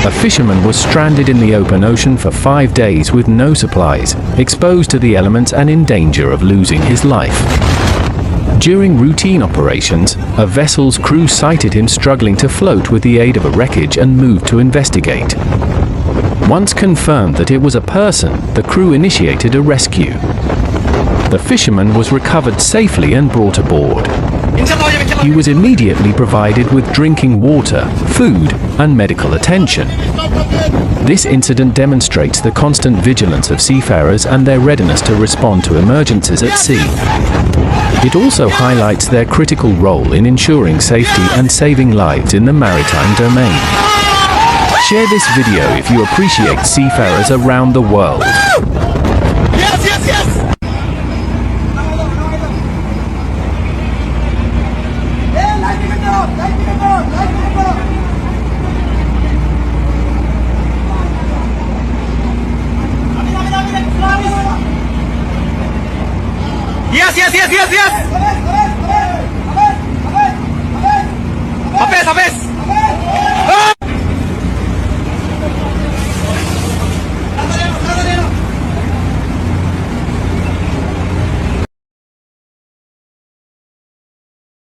A fisherman was stranded in the open ocean for 5 days with no supplies, exposed to the elements and in danger of losing his life. During routine operations, a vessel's crew sighted him struggling to float with the aid of a wreckage and moved to investigate. Once confirmed that it was a person, the crew initiated a rescue. The fisherman was recovered safely and brought aboard. He was immediately provided with drinking water, food, and medical attention. This incident demonstrates the constant vigilance of seafarers and their readiness to respond to emergencies at sea. It also highlights their critical role in ensuring safety and saving lives in the maritime domain. Share this video if you appreciate seafarers around the world. Yes, yes, yes! Yes, yes, yes, yes, yes!